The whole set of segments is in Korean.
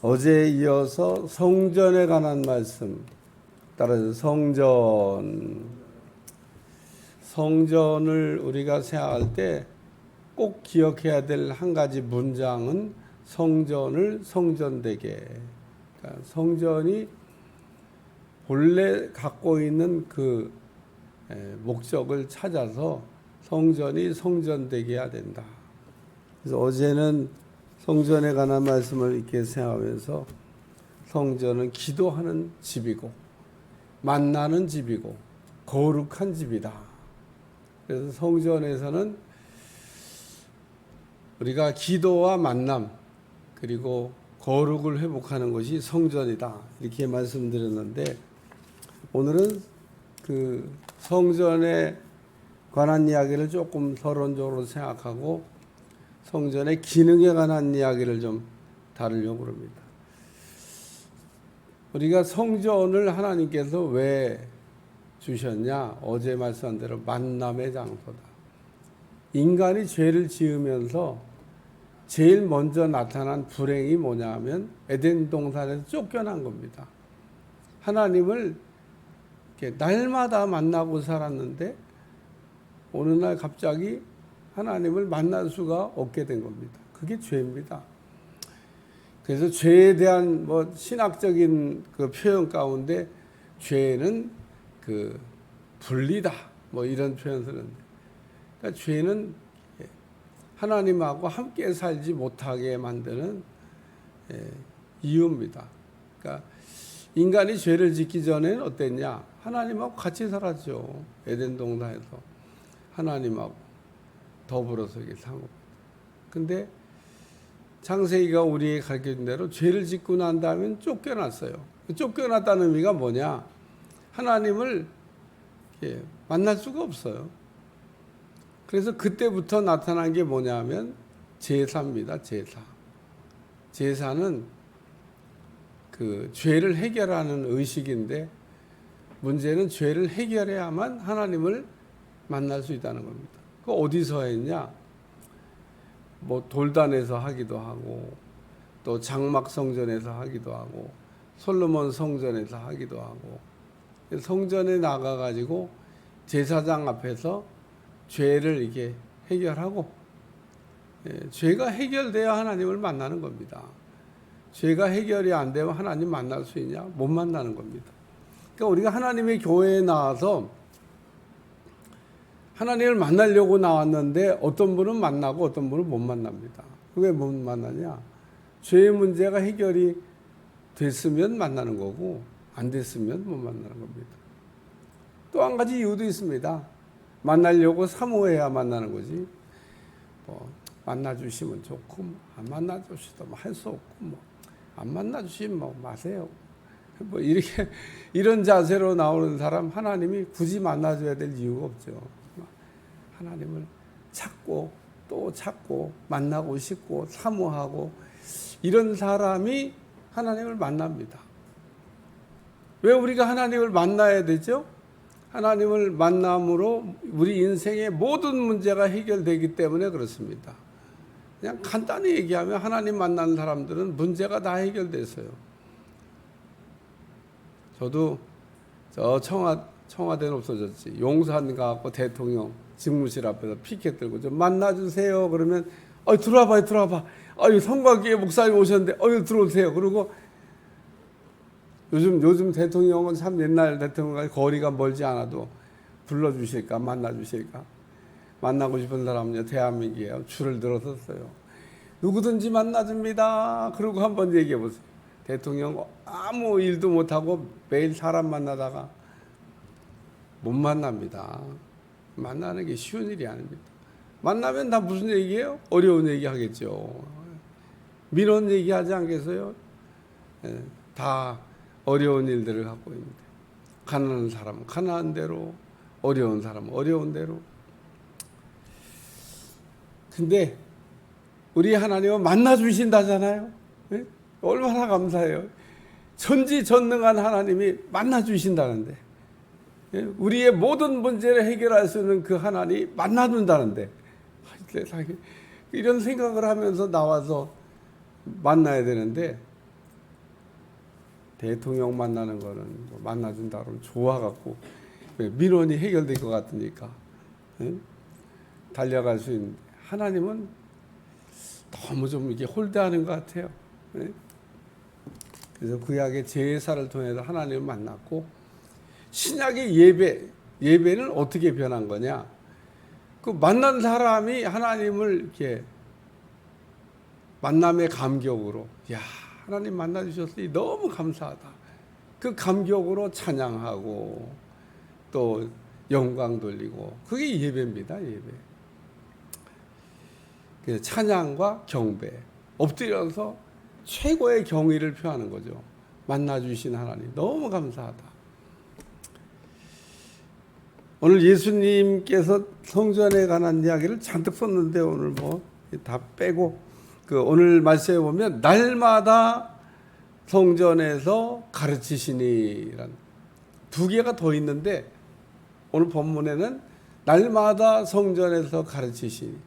어제에 이어서 성전에 관한 말씀, 따라서 성전을 우리가 생각할 때 꼭 기억해야 될 한 가지 문장은 성전을 성전되게. 그러니까 성전이 본래 갖고 있는 그 목적을 찾아서 성전이 성전되게 해야 된다. 그래서 어제는 성전에 관한 말씀을 이렇게 생각하면서 성전은 기도하는 집이고 만나는 집이고 거룩한 집이다. 그래서 성전에서는 우리가 기도와 만남 그리고 거룩을 회복하는 것이 성전이다. 이렇게 말씀드렸는데 오늘은 그 성전에 관한 이야기를 조금 서론적으로 생각하고 성전의 기능에 관한 이야기를 좀 다루려고 합니다. 우리가 성전을 하나님께서 왜 주셨냐? 어제 말씀한 대로 만남의 장소다. 인간이 죄를 지으면서 제일 먼저 나타난 불행이 뭐냐 하면 에덴 동산에서 쫓겨난 겁니다. 하나님을 이렇게 날마다 만나고 살았는데 어느 날 갑자기 하나님을 만날 수가 없게 된 겁니다. 그게 죄입니다. 그래서 죄에 대한 신학적인 그 표현 가운데 죄는 그 분리다 이런 표현 쓰는데, 그러니까 죄는 하나님하고 함께 살지 못하게 만드는 이유입니다. 그러니까 인간이 죄를 짓기 전에는 어땠냐? 하나님하고 같이 살았죠. 에덴 동산에서 하나님하고 더불어서 이렇게 산 겁니다. 근데 창세기가 우리에게 가르쳐준 대로 죄를 짓고 난 다음엔 쫓겨났어요. 쫓겨났다는 의미가 뭐냐? 하나님을 만날 수가 없어요. 그래서 그때부터 나타난 게 뭐냐면 제사입니다. 제사는 그 죄를 해결하는 의식인데 문제는 죄를 해결해야만 하나님을 만날 수 있다는 겁니다. 그 어디서 했냐? 돌단에서 하기도 하고 또 장막 성전에서 하기도 하고 솔로몬 성전에서 하기도 하고 성전에 나가 가지고 제사장 앞에서 죄를 이렇게 해결하고 죄가 해결돼야 하나님을 만나는 겁니다. 죄가 해결이 안 되면 하나님 만날 수 있냐? 못 만나는 겁니다. 그러니까 우리가 하나님의 교회에 나와서 하나님을 만나려고 나왔는데 어떤 분은 만나고 어떤 분은 못 만납니다. 왜 못 만나냐? 죄의 문제가 해결이 됐으면 만나는 거고 안 됐으면 못 만나는 겁니다. 또 한 가지 이유도 있습니다. 만나려고 사모해야 만나는 거지. 만나주시면 좋고 안 만나주시도 할 수 없고 안 만나주시면 마세요. 이렇게 이런 자세로 나오는 사람 하나님이 굳이 만나줘야 될 이유가 없죠. 하나님을 찾고 또 찾고 만나고 싶고 사모하고 이런 사람이 하나님을 만납니다. 왜 우리가 하나님을 만나야 되죠? 하나님을 만남으로 우리 인생의 모든 문제가 해결되기 때문에 그렇습니다. 그냥 간단히 얘기하면 하나님 만나는 사람들은 문제가 다 해결됐어요. 저도 청와대는 없어졌지. 용산 가고 대통령 집무실 앞에서 피켓 들고 좀 만나주세요. 그러면 들어와봐. 성곽교회 목사님 오셨는데 들어오세요. 그리고 요즘 대통령은 참 옛날 대통령과 거리가 멀지 않아도 불러주실까 만나주실까. 만나고 싶은 사람은요 대한민국이에요. 줄을 들어섰어요. 누구든지 만나줍니다. 그리고 한번 얘기해 보세요. 대통령 아무 일도 못하고 매일 사람 만나다가 못 만납니다. 만나는 게 쉬운 일이 아닙니다. 만나면 다 무슨 얘기예요? 어려운 얘기 하겠죠. 민원 얘기하지 않겠어요? 다 어려운 일들을 갖고 있는데 가난한 사람은 가난한 대로 어려운 사람은 어려운 대로. 근데 우리 하나님은 만나주신다잖아요. 네? 얼마나 감사해요. 전지전능한 하나님이 만나주신다는데 우리의 모든 문제를 해결할 수 있는 그 하나님이 만나준다는데 세상에 이런 생각을 하면서 나와서 만나야 되는데 대통령 만나는 거는 뭐 만나준다 그러면 좋아갖고 민원이 해결될 것 같으니까 달려갈 수 있는데, 하나님은 너무 좀 이게 홀대하는 것 같아요. 그래서 구약의 제사를 통해서 하나님을 만났고, 신약의 예배는 어떻게 변한 거냐? 그 만난 사람이 하나님을 이렇게 만남의 감격으로, 야, 하나님 만나주셨으니 너무 감사하다. 그 감격으로 찬양하고 또 영광 돌리고, 그게 예배입니다. 예배. 그래서 찬양과 경배, 엎드려서 최고의 경의를 표하는 거죠. 만나주신 하나님 너무 감사하다. 오늘 예수님께서 성전에 관한 이야기를 잔뜩 썼는데 오늘 뭐 다 빼고, 그 오늘 말씀에 보면 날마다 성전에서 가르치시니란 두 개가 더 있는데, 오늘 본문에는 날마다 성전에서 가르치시니,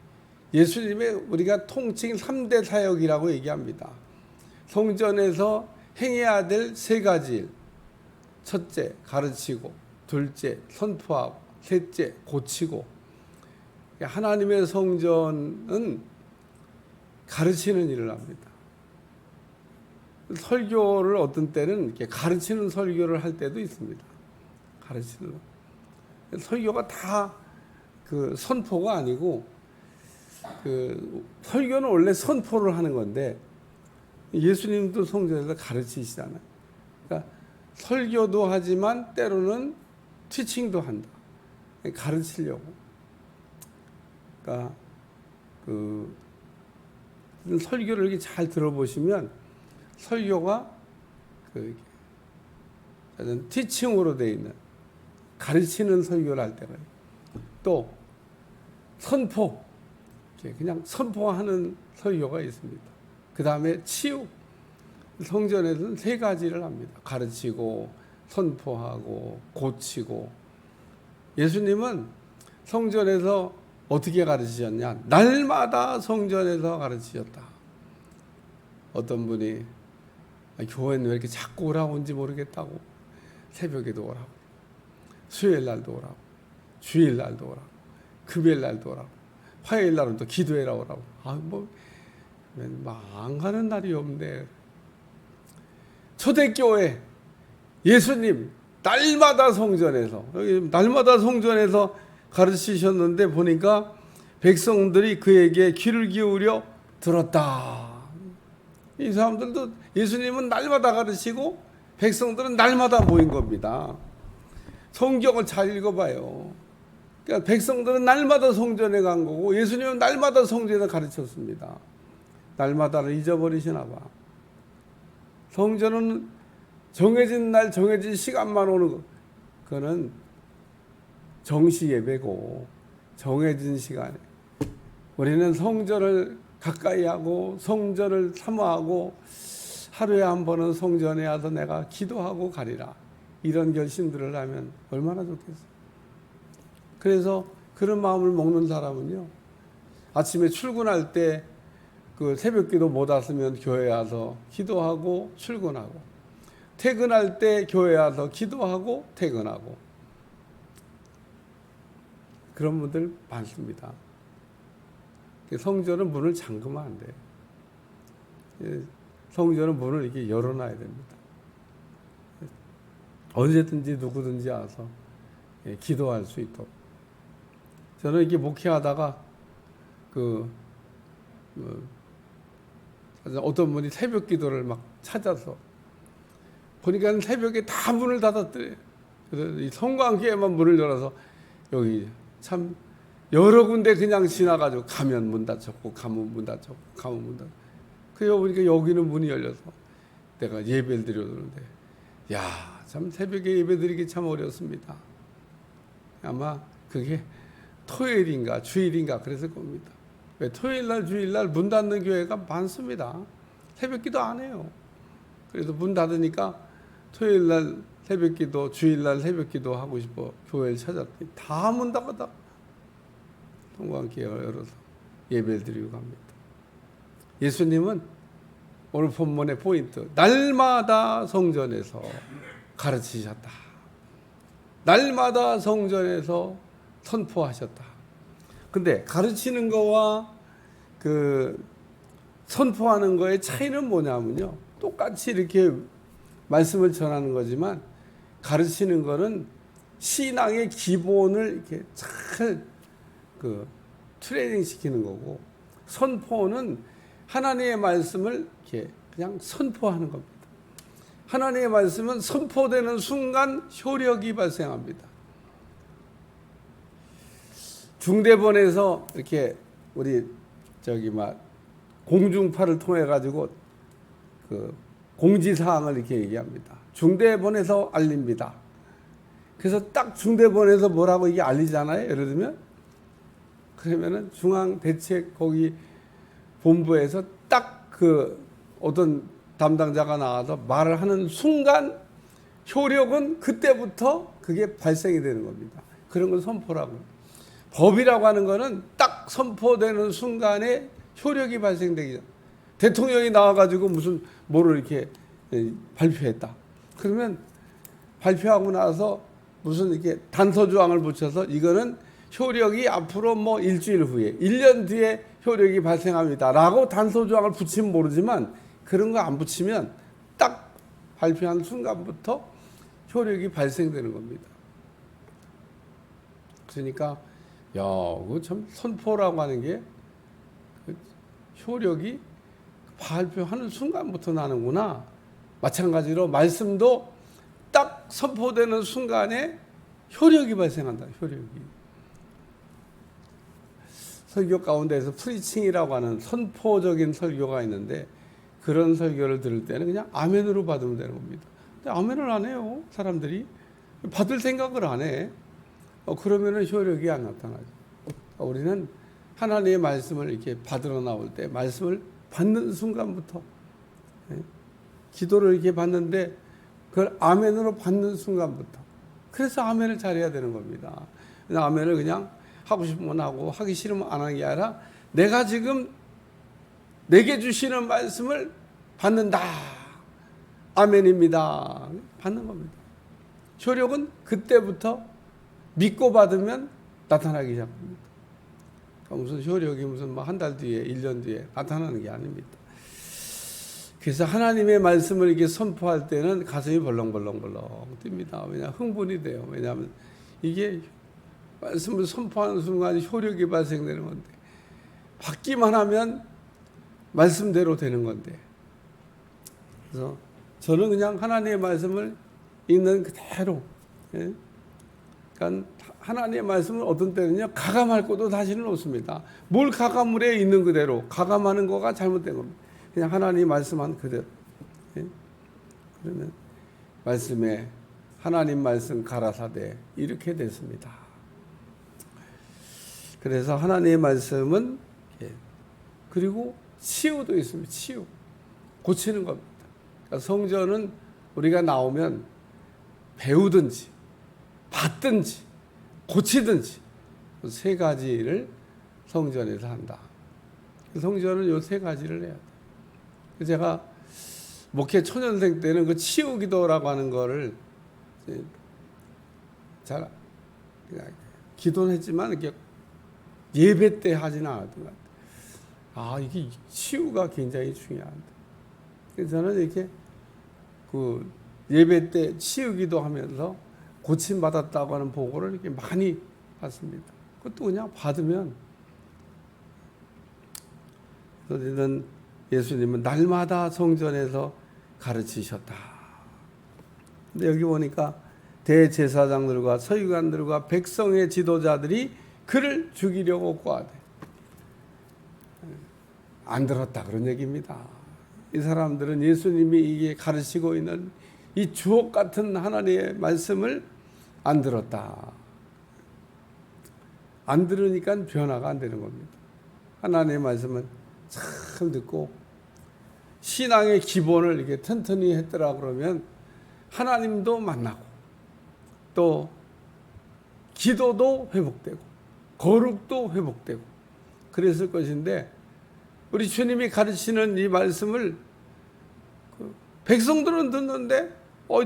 예수님의 우리가 통칭 3대 사역이라고 얘기합니다. 성전에서 행해야 될 세 가지 일. 첫째, 가르치고, 둘째, 선포하고, 셋째, 고치고. 하나님의 성전은 가르치는 일을 합니다. 설교를 어떤 때는 이렇게 가르치는 설교를 할 때도 있습니다. 가르치는 설교가 다 그 선포가 아니고, 그 설교는 원래 선포를 하는 건데, 예수님도 성전에서 가르치시잖아요. 그러니까 설교도 하지만 때로는 티칭도 한다. 가르치려고. 그러니까 그 설교를 이렇게 잘 들어보시면 설교가 그 티칭으로 되어 있는, 가르치는 설교를 할 때가 있고, 또 선포, 그냥 선포하는 설교가 있습니다. 그 다음에 치유. 성전에서는 세 가지를 합니다. 가르치고, 선포하고, 고치고. 예수님은 성전에서 어떻게 가르치셨냐? 날마다 성전에서 가르치셨다. 어떤 분이 교회는 왜 이렇게 자꾸 오라고 온지 모르겠다고, 새벽에도 오라고, 수요일 날도 오라고, 주일 날도 오라고, 금요일 날도 오라고, 화요일 날은 또 기도해라 오라고. 안 가는 날이 없네. 초대교회 예수님 날마다 성전에서, 여기 날마다 성전에서 가르치셨는데 보니까 백성들이 그에게 귀를 기울여 들었다. 이 사람들도, 예수님은 날마다 가르치고 백성들은 날마다 모인 겁니다. 성경을 잘 읽어봐요. 그러니까 백성들은 날마다 성전에 간 거고, 예수님은 날마다 성전에 가르쳤습니다. 날마다를 잊어버리시나 봐. 성전은 정해진 날 정해진 시간만 오는 거, 그거는 정시 예배고 정해진 시간에 우리는 성전을 가까이 하고 성전을 사모하고 하루에 한 번은 성전에 와서 내가 기도하고 가리라, 이런 결심들을 하면 얼마나 좋겠어요. 그래서 그런 마음을 먹는 사람은요, 아침에 출근할 때 그 새벽기도 못 왔으면 교회에 와서 기도하고 출근하고, 퇴근할 때 교회에 와서 기도하고 퇴근하고, 그런 분들 많습니다. 성전은 문을 잠그면 안 돼요. 성전은 문을 이렇게 열어놔야 됩니다. 언제든지 누구든지 와서 기도할 수 있도록. 저는 이렇게 목회하다가 어떤 분이 새벽 기도를 막 찾아서 보니까 새벽에 다 문을 닫았더래요. 그래서 이 성광교회만 문을 열어서, 여기 참 여러 군데 그냥 지나가지고 가면 문 닫혔고, 가면 문 닫혔고, 가면 문 닫혔고. 그래 보니까 여기는 문이 열려서 내가 예배를 드려도는데, 야, 참 새벽에 예배 드리기 참 어렵습니다. 아마 그게 토요일인가 주일인가 그랬을 겁니다. 왜 토요일날 주일날 문 닫는 교회가 많습니다. 새벽기도 안 해요. 그래서 문 닫으니까 토요일날 새벽기도, 주일날 새벽기도 하고 싶어 교회를 찾았더니 다 문 닫았다. 성광교회 열어서 예배를 드리고 갑니다. 예수님은 오늘 본문의 포인트. 날마다 성전에서 가르치셨다. 날마다 성전에서 선포하셨다. 근데 가르치는 거와 그 선포하는 거의 차이는 뭐냐면요. 똑같이 이렇게 말씀을 전하는 거지만 가르치는 거는 신앙의 기본을 이렇게 잘 트레이닝 시키는 거고, 선포는 하나님의 말씀을 이렇게 그냥 선포하는 겁니다. 하나님의 말씀은 선포되는 순간 효력이 발생합니다. 중대본에서 이렇게 우리 공중파를 통해 가지고 그 공지사항을 이렇게 얘기합니다. 중대본에서 알립니다. 그래서 딱 중대본에서 뭐라고 이게 알리잖아요. 예를 들면 그러면은 중앙대책 거기 본부에서 딱 그 어떤 담당자가 나와서 말을 하는 순간 효력은 그때부터 그게 발생이 되는 겁니다. 그런 걸 선포라고. 법이라고 하는 거는 딱 선포되는 순간에 효력이 발생되기 전. 대통령이 나와가지고 무슨 뭐를 이렇게 발표했다. 그러면 발표하고 나서 무슨 이렇게 단서조항을 붙여서 이거는 효력이 앞으로 뭐 일주일 후에 1년 뒤에 효력이 발생합니다 라고 단서조항을 붙이면 모르지만 그런 거 안 붙이면 딱 발표한 순간부터 효력이 발생되는 겁니다. 그러니까 야, 그거 참 선포라고 하는 게 효력이 발표하는 순간부터 나는구나. 마찬가지로 말씀도 딱 선포되는 순간에 효력이 발생한다. 효력이. 설교 가운데에서 프리칭이라고 하는 선포적인 설교가 있는데 그런 설교를 들을 때는 그냥 아멘으로 받으면 되는 겁니다. 근데 아멘을 안 해요. 사람들이. 받을 생각을 안 해. 그러면은 효력이 안 나타나죠. 우리는 하나님의 말씀을 이렇게 받으러 나올 때 말씀을 받는 순간부터 기도를 이렇게 받는데 그걸 아멘으로 받는 순간부터 그래서 아멘을 잘해야 되는 겁니다. 아멘을 그냥 하고 싶으면 하고 하기 싫으면 안 하는 게 아니라 내가 지금 내게 주시는 말씀을 받는다. 아멘입니다. 받는 겁니다. 효력은 그때부터 믿고 받으면 나타나기 시작합니다. 무슨 효력이 무슨 뭐 한 달 뒤에 1년 뒤에 나타나는 게 아닙니다. 그래서 하나님의 말씀을 이렇게 선포할 때는 가슴이 벌렁벌렁벌렁 뜁니다. 왜냐 흥분이 돼요. 왜냐하면 이게 말씀을 선포하는 순간 효력이 발생되는 건데 받기만 하면 말씀대로 되는 건데 그래서 저는 그냥 하나님의 말씀을 있는 그대로 그러니까 하나님의 말씀은 어떤 때는요 가감할 것도 사실은 없습니다. 뭘 가감을 해 있는 그대로 가감하는 거가 잘못된 겁니다. 그냥 하나님 말씀한 그대로 그러면 말씀에 하나님 말씀 가라사대 이렇게 됐습니다. 그래서 하나님의 말씀은 그리고 치유도 있습니다. 치유 고치는 겁니다. 그러니까 성전은 우리가 나오면 배우든지 받든지 고치든지 세 가지를 성전에서 한다. 성전은 요 세 가지를 해야 돼. 제가 목회 초년생 때는 그 치유 기도라고 하는 거를 잘 기도는 했지만 이렇게 예배 때 하지는 않았던 것 같아요. 이게 치유가 굉장히 중요한데. 그래서 저는 이렇게 그 예배 때 치유 기도하면서 고침받았다고 하는 보고를 이렇게 많이 받습니다. 그것도 그냥 받으면 그래서 예수님은 날마다 성전에서 가르치셨다. 근데 여기 보니까 대제사장들과 서기관들과 백성의 지도자들이 그를 죽이려고 꽈대. 안 들었다 그런 얘기입니다. 이 사람들은 예수님이 이게 가르치고 있는 이 주옥 같은 하나님의 말씀을 안 들었다. 안 들으니까 변화가 안 되는 겁니다. 하나님의 말씀은 참 듣고 신앙의 기본을 이렇게 튼튼히 했더라 그러면 하나님도 만나고 또 기도도 회복되고 거룩도 회복되고 그랬을 것인데 우리 주님이 가르치는 이 말씀을 백성들은 듣는데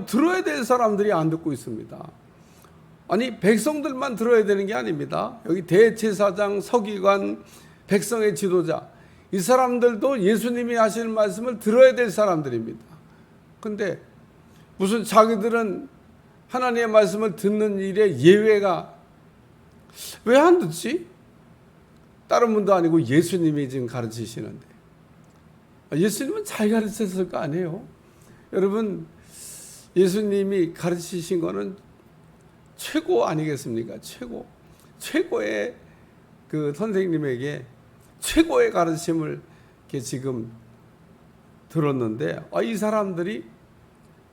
들어야 될 사람들이 안 듣고 있습니다. 아니, 백성들만 들어야 되는 게 아닙니다. 여기 대제사장, 서기관, 백성의 지도자, 이 사람들도 예수님이 하시는 말씀을 들어야 될 사람들입니다. 근데 무슨 자기들은 하나님의 말씀을 듣는 일에 예외가 왜 안 듣지? 다른 분도 아니고 예수님이 지금 가르치시는데. 예수님은 잘 가르쳤을 거 아니에요? 여러분, 예수님이 가르치신 거는 최고 아니겠습니까? 최고의 그 선생님에게 최고의 가르침을 이렇게 지금 들었는데, 이 사람들이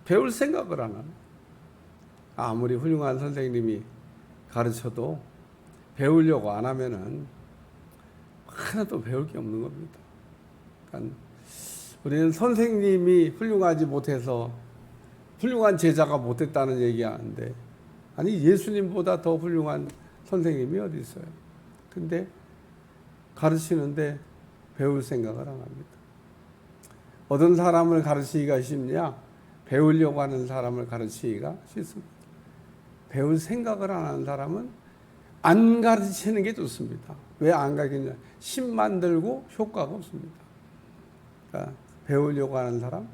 배울 생각을 안 하네. 아무리 훌륭한 선생님이 가르쳐도 배우려고 안 하면은 하나도 배울 게 없는 겁니다. 그러니까 우리는 선생님이 훌륭하지 못해서 훌륭한 제자가 못했다는 얘기하는데, 아니, 예수님보다 더 훌륭한 선생님이 어디 있어요? 근데 가르치는데 배울 생각을 안 합니다. 어떤 사람을 가르치기가 쉽냐? 배우려고 하는 사람을 가르치기가 쉽습니다. 배울 생각을 안 하는 사람은 안 가르치는 게 좋습니다. 왜 안 가르치냐? 심만 들고 효과가 없습니다. 그러니까 배우려고 하는 사람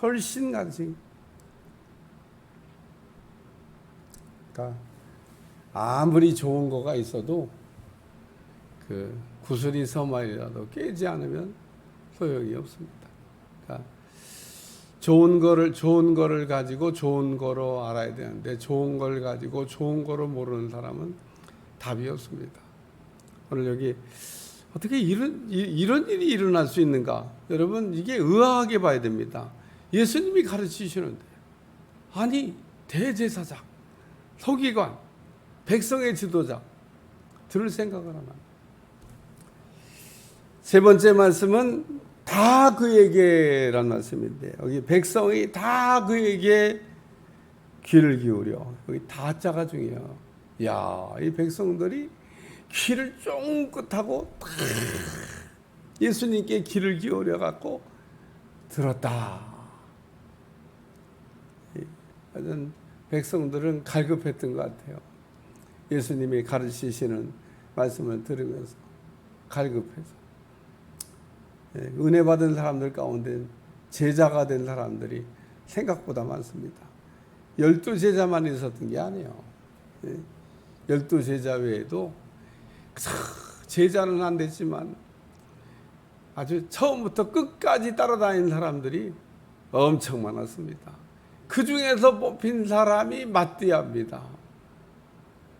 훨씬 가르치기. 그러니까 아무리 좋은 거가 있어도 그 구슬이 서말이라도 깨지 않으면 소용이 없습니다. 그러니까 좋은 거를 가지고 좋은 거로 알아야 되는데, 좋은 걸 가지고 좋은 거로 모르는 사람은 답이 없습니다. 오늘 여기 어떻게 이런 일이 일어날 수 있는가? 여러분, 이게 의아하게 봐야 됩니다. 예수님이 가르치시는데, 아니, 대제사장, 서기관, 백성의 지도자 들을 생각을 안 합니다. 세 번째 말씀은 다 그에게란 말씀인데, 여기 백성이 다 그에게 귀를 기울여. 여기 다자가 중요해요. 이 백성들이 귀를 쫑긋하고 예수님께 귀를 기울여 갖고 들었다. 백성들은 갈급했던 것 같아요. 예수님이 가르치시는 말씀을 들으면서 갈급해서. 은혜 받은 사람들 가운데 제자가 된 사람들이 생각보다 많습니다. 12제자만 있었던 게 아니에요. 12제자 외에도 제자는 안 됐지만 아주 처음부터 끝까지 따라다니는 사람들이 엄청 많았습니다. 그 중에서 뽑힌 사람이 마띠아입니다.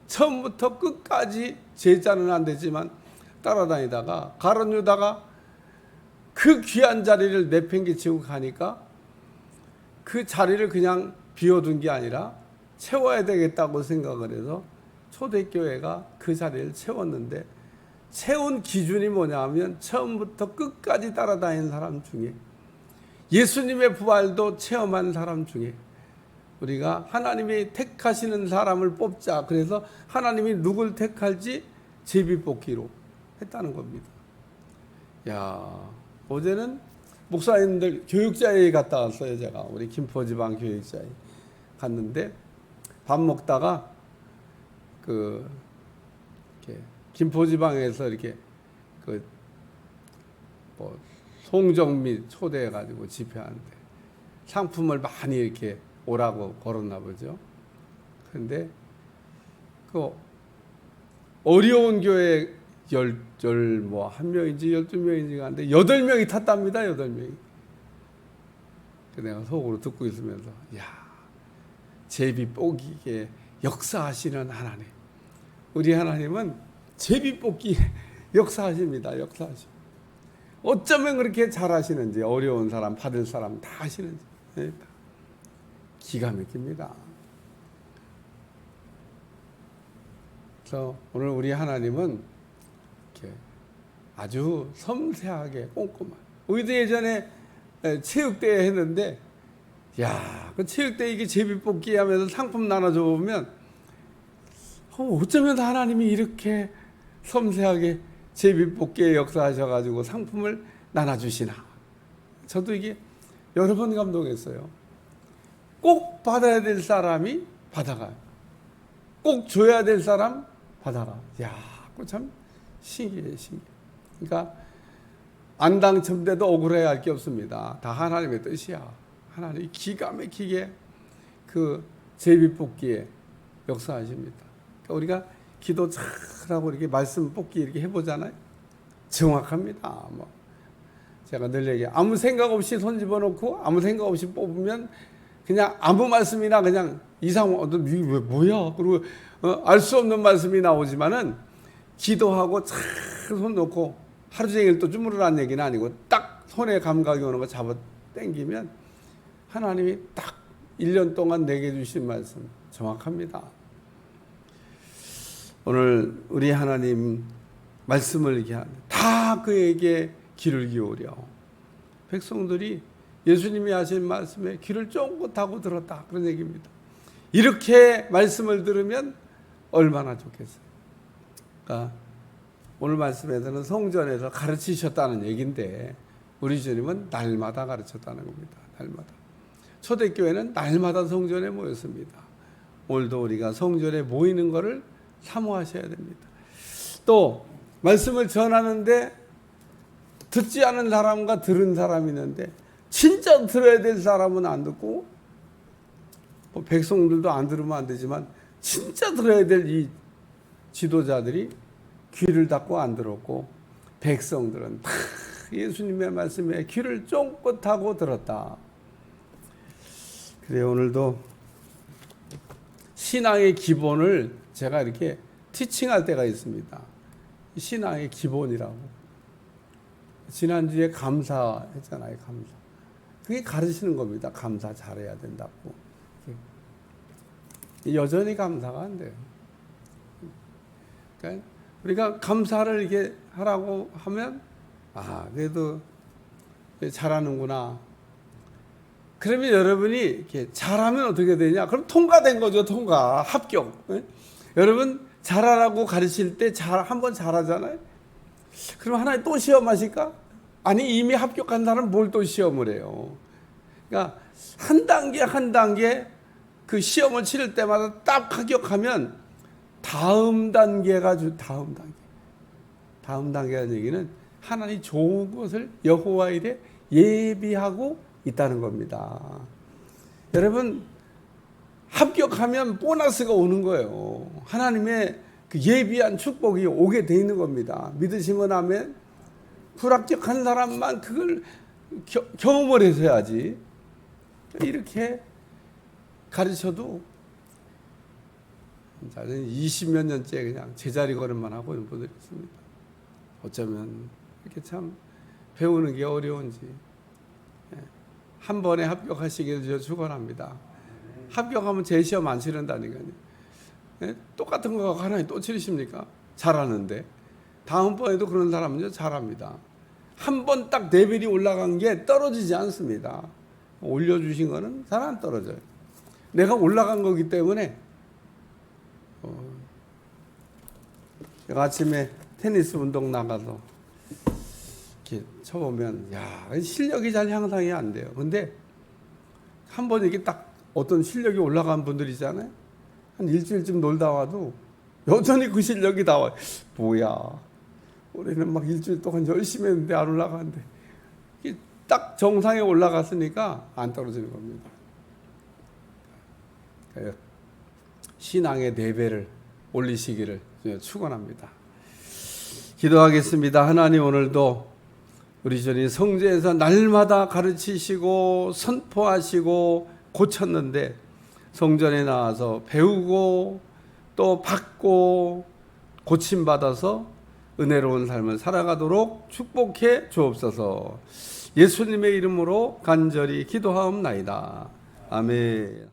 처음부터 끝까지 제자는 안 됐지만 따라다니다가 가룟 유다가 그 귀한 자리를 내팽개치고 가니까 그 자리를 그냥 비워둔 게 아니라 채워야 되겠다고 생각을 해서 초대교회가 그 자리를 채웠는데, 채운 기준이 뭐냐 하면 처음부터 끝까지 따라다니는 사람 중에, 예수님의 부활도 체험한 사람 중에 우리가 하나님이 택하시는 사람을 뽑자. 그래서 하나님이 누굴 택할지 제비뽑기로 했다는 겁니다. 어제는 목사님들 교육자회에 갔다 왔어요. 제가 우리 김포지방 교육자회 갔는데 밥 먹다가 이렇게 김포지방에서 이렇게 송정미 초대해가지고 집회하는데 상품을 많이 이렇게 오라고 걸었나 보죠. 그런데 어려운 교회 한 명인지 12명인지 가는데 8명이 탔답니다. 8명이. 내가 속으로 듣고 있으면서, 제비 뽑기에 역사하시는 하나님. 우리 하나님은 제비 뽑기 역사하십니다. 역사하십니다. 어쩌면 그렇게 잘하시는지, 어려운 사람, 받을 사람 다 하시는지. 기가 막힙니다. 그래서 오늘 우리 하나님은 이렇게 아주 섬세하게 꼼꼼한. 우리도 예전에 체육대회 했는데, 그 체육대회 이게 제비뽑기 하면서 상품 나눠줘 보면, 어쩌면 하나님이 이렇게 섬세하게 제비뽑기에 역사하셔가지고 상품을 나눠주시나. 저도 이게 여러 번 감동했어요. 꼭 받아야 될 사람이 받아가요. 꼭 줘야 될 사람 받아가. 야, 그거 참 신기해, 신기해. 그러니까 안 당첨돼도 억울해야 할 게 없습니다. 다 하나님의 뜻이야. 하나님이 기가 막히게 그 제비 뽑기에 역사하십니다. 그러니까 우리가 기도 잘하고 이렇게 말씀 뽑기 이렇게 해보잖아요. 정확합니다. 뭐 제가 늘 얘기해요. 아무 생각 없이 손 집어넣고 아무 생각 없이 뽑으면 그냥 아무 말씀이나 그냥 이상, 이게 왜 뭐야? 그리고 알 수 없는 말씀이 나오지만은 기도하고 잘 손 놓고 하루 종일 또 주무르라는 얘기는 아니고 딱 손에 감각이 오는 거 잡아 당기면 하나님이 딱 1년 동안 내게 주신 말씀 정확합니다. 오늘 우리 하나님 말씀을 이렇게 다 그에게 귀를 기울여 백성들이 예수님이 하신 말씀에 귀를 쫑긋하고 들었다 그런 얘기입니다. 이렇게 말씀을 들으면 얼마나 좋겠어요. 그러니까 오늘 말씀에서는 성전에서 가르치셨다는 얘기인데 우리 주님은 날마다 가르쳤다는 겁니다. 날마다. 초대교회는 날마다 성전에 모였습니다. 오늘도 우리가 성전에 모이는 것을 사모하셔야 됩니다. 또 말씀을 전하는데 듣지 않은 사람과 들은 사람이 있는데 진짜 들어야 될 사람은 안 듣고 뭐 백성들도 안 들으면 안 되지만 진짜 들어야 될 이 지도자들이 귀를 닫고 안 들었고 백성들은 다 예수님의 말씀에 귀를 쫑긋하고 들었다. 그래요. 오늘도 신앙의 기본을 제가 이렇게 티칭할 때가 있습니다. 신앙의 기본이라고. 지난주에 감사했잖아요. 감사. 그게 가르치는 겁니다. 감사 잘해야 된다고. 여전히 감사가 안 돼요. 그러니까 우리가 감사를 이렇게 하라고 하면 그래도 잘하는구나. 그러면 여러분이 이렇게 잘하면 어떻게 되냐? 그럼 통과된 거죠. 통과. 합격. 여러분 잘하라고 가르칠 때 한번 잘하잖아요. 그럼 하나님 또 시험하실까? 아니 이미 합격한 사람은 뭘 또 시험을 해요. 그러니까 한 단계 한 단계 그 시험을 치를 때마다 딱 합격하면 다음 단계가 다음 단계라는 얘기는 하나님 좋은 것을 여호와 일에 예비하고 있다는 겁니다. 여러분 합격하면 보너스가 오는 거예요. 하나님의 그 예비한 축복이 오게 돼 있는 겁니다. 믿으시면 아멘. 불합격한 사람만 그걸 경험을 해서야지. 이렇게 가르쳐도 20몇 년째 그냥 제자리 걸음만 하고 있는 분들이 있습니다. 어쩌면 이렇게 참 배우는 게 어려운지. 한 번에 합격하시기를 저 축원합니다. 합격하면 재시험 안 치른다니까요. 똑같은 거 하나님 또 치르십니까? 잘하는데. 다음번에도 그런 사람은요 잘합니다. 한 번 딱 레벨이 올라간 게 떨어지지 않습니다. 올려주신 거는 잘 안 떨어져요. 내가 올라간 거기 때문에 제가 아침에 테니스 운동 나가서 이렇게 쳐보면 실력이 잘 향상이 안 돼요. 근데 한 번 이렇게 딱 어떤 실력이 올라간 분들이 있잖아요. 한 일주일쯤 놀다 와도 여전히 그 실력이 나와요. 뭐야, 우리는 막 일주일 동안 열심히 했는데 안 올라가는데 딱 정상에 올라갔으니까 안 떨어지는 겁니다. 신앙의 레벨을 올리시기를 축원합니다. 기도하겠습니다. 하나님 오늘도 우리 주님 성전에서 날마다 가르치시고 선포하시고 고쳤는데 성전에 나와서 배우고 또 받고 고침받아서 은혜로운 삶을 살아가도록 축복해 주옵소서. 예수님의 이름으로 간절히 기도하옵나이다. 아멘.